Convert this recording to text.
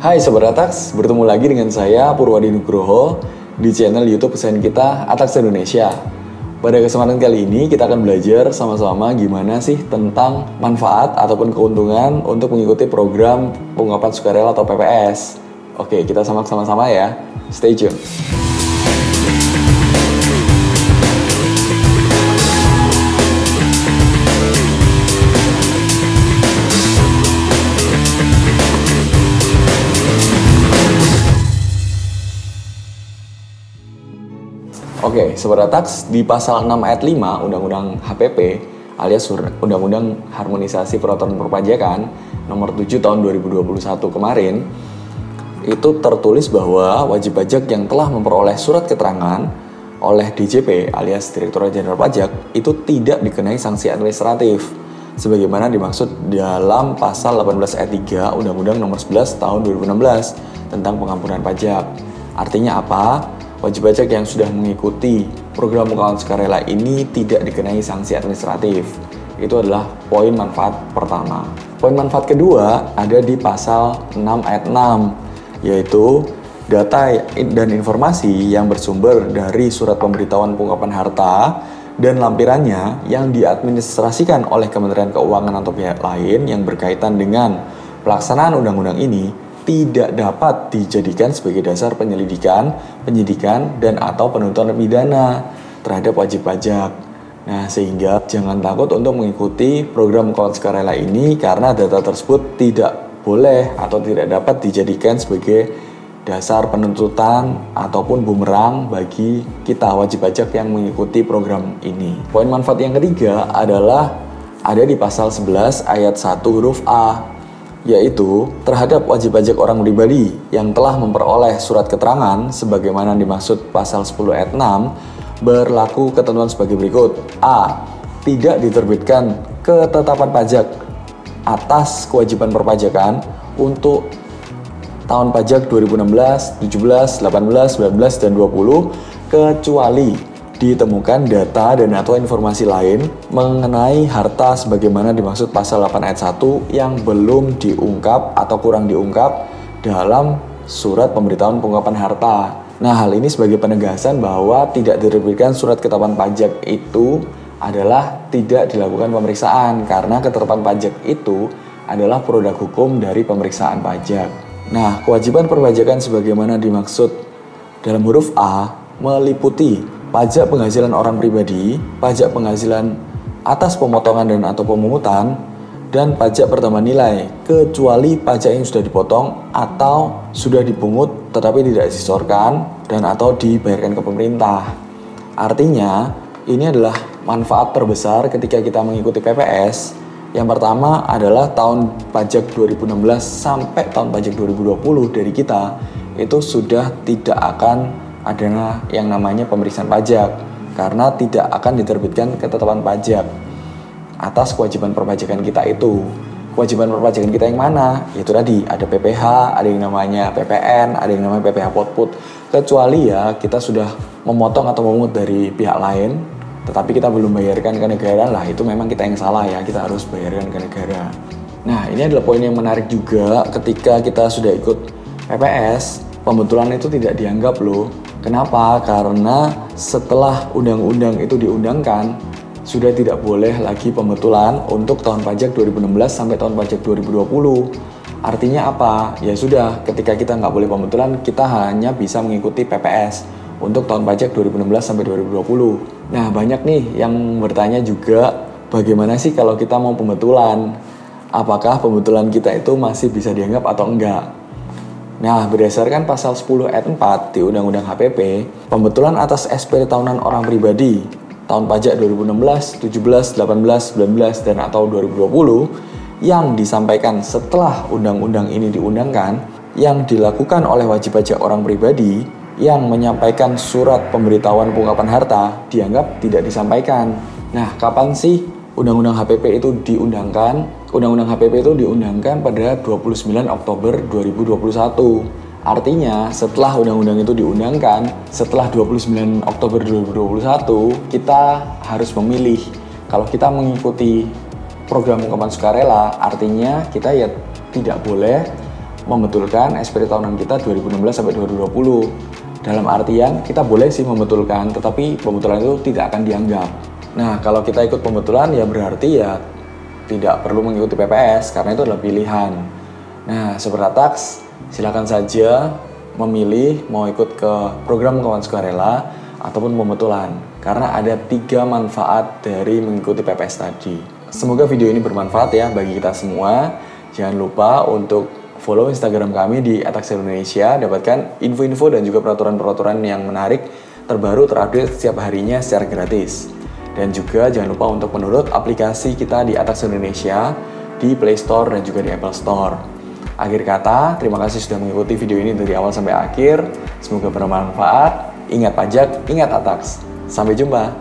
Hai Sobat Atax, bertemu lagi dengan saya Purwadi Nugroho di channel YouTube kesayangan kita Atax Indonesia. Pada kesempatan kali ini kita akan belajar sama-sama gimana sih tentang manfaat ataupun keuntungan untuk mengikuti program pengungkapan sukarela atau PPS. Oke, kita simak sama-sama ya. Stay tune. Oke, Sobat Atax, di pasal 6 ayat 5 Undang-Undang HPP alias Undang-Undang Harmonisasi Peraturan Perpajakan nomor 7 tahun 2021 kemarin, itu tertulis bahwa wajib pajak yang telah memperoleh surat keterangan oleh DJP alias Direktorat Jenderal Pajak itu tidak dikenai sanksi administratif sebagaimana dimaksud dalam pasal 18 ayat 3 Undang-Undang nomor 11 tahun 2016 tentang pengampunan pajak. Artinya apa? Wajib pajak yang sudah mengikuti program pengungkapan sukarela ini tidak dikenai sanksi administratif. Itu adalah poin manfaat pertama. Poin manfaat kedua ada di pasal 6 ayat 6, yaitu data dan informasi yang bersumber dari surat pemberitahuan pengungkapan harta dan lampirannya yang diadministrasikan oleh Kementerian Keuangan atau pihak lain yang berkaitan dengan pelaksanaan undang-undang ini tidak dapat dijadikan sebagai dasar penyelidikan, penyidikan, dan atau penuntutan pidana terhadap wajib pajak. Nah, sehingga jangan takut untuk mengikuti program pengungkapan sukarela ini karena data tersebut tidak boleh atau tidak dapat dijadikan sebagai dasar penuntutan ataupun bumerang bagi kita wajib pajak yang mengikuti program ini. Poin manfaat yang ketiga adalah ada di pasal 11 ayat 1 huruf A, yaitu terhadap wajib pajak orang pribadi yang telah memperoleh surat keterangan sebagaimana dimaksud pasal 10 ayat 6 berlaku ketentuan sebagai berikut. A. Tidak diterbitkan ketetapan pajak atas kewajiban perpajakan untuk tahun pajak 2016, 17, 18, 19, dan 20 kecuali ditemukan data dan atau informasi lain mengenai harta sebagaimana dimaksud pasal 8 ayat 1 yang belum diungkap atau kurang diungkap dalam surat pemberitahuan pengungkapan harta. Nah, hal ini sebagai penegasan bahwa tidak diterbitkan surat ketetapan pajak itu adalah tidak dilakukan pemeriksaan karena ketetapan pajak itu adalah produk hukum dari pemeriksaan pajak. Nah, kewajiban perpajakan sebagaimana dimaksud dalam huruf A meliputi pajak penghasilan orang pribadi, pajak penghasilan atas pemotongan dan atau pemungutan, dan pajak pertambahan nilai, kecuali pajak yang sudah dipotong atau sudah dipungut tetapi tidak disetorkan dan atau dibayarkan ke pemerintah. Artinya, ini adalah manfaat terbesar ketika kita mengikuti PPS. Yang pertama adalah tahun pajak 2016 sampai tahun pajak 2020 dari kita itu sudah tidak akan ada yang namanya pemeriksaan pajak karena tidak akan diterbitkan ketetapan pajak atas kewajiban perpajakan kita itu. Kewajiban perpajakan kita yang mana? Itu tadi ada PPH, ada yang namanya PPN, ada yang namanya PPH Potput. Kecuali ya kita sudah memotong atau memungut dari pihak lain tetapi kita belum bayarkan ke negara, lah itu memang kita yang salah ya, kita harus bayarkan ke negara. Nah, ini adalah poin yang menarik juga ketika kita sudah ikut PPS, pembetulan itu tidak dianggap loh. Kenapa? Karena setelah undang-undang itu diundangkan, sudah tidak boleh lagi pembetulan untuk tahun pajak 2016 sampai tahun pajak 2020. Artinya apa? Ya sudah, ketika kita nggak boleh pembetulan, kita hanya bisa mengikuti PPS untuk tahun pajak 2016 sampai 2020. Nah, banyak nih yang bertanya juga, bagaimana sih kalau kita mau pembetulan? Apakah pembetulan kita itu masih bisa dianggap atau enggak? Nah, berdasarkan pasal 10 ayat 4 di Undang-Undang HPP, pembetulan atas SPT tahunan orang pribadi tahun pajak 2016, 17, 18, 19, dan atau 2020 yang disampaikan setelah undang-undang ini diundangkan, yang dilakukan oleh wajib pajak orang pribadi yang menyampaikan surat pemberitahuan pengungkapan harta dianggap tidak disampaikan. Nah, kapan sih Undang-Undang HPP itu diundangkan? Undang-Undang HPP itu diundangkan pada 29 Oktober 2021. Artinya setelah undang-undang itu diundangkan, setelah 29 Oktober 2021, kita harus memilih. Kalau kita mengikuti program pengungkapan sukarela, artinya kita ya tidak boleh membetulkan SPT tahunan kita 2016 sampai 2020. Dalam artian kita boleh sih membetulkan, tetapi pembetulan itu tidak akan dianggap. Nah, kalau kita ikut pembetulan ya berarti ya tidak perlu mengikuti PPS karena itu adalah pilihan. Nah, Sobat Atax, silakan saja memilih mau ikut ke program kawan sukarela ataupun pembetulan karena ada 3 manfaat dari mengikuti PPS tadi. Semoga video ini bermanfaat ya bagi kita semua. Jangan lupa untuk follow Instagram kami di @atax Indonesia, dapatkan info-info dan juga peraturan-peraturan yang menarik terbaru terupdate setiap harinya secara gratis. Dan juga jangan lupa untuk mendownload aplikasi kita di Atax Indonesia di Play Store dan juga di Apple Store. Akhir kata, terima kasih sudah mengikuti video ini dari awal sampai akhir. Semoga bermanfaat. Ingat pajak, ingat Atax. Sampai jumpa.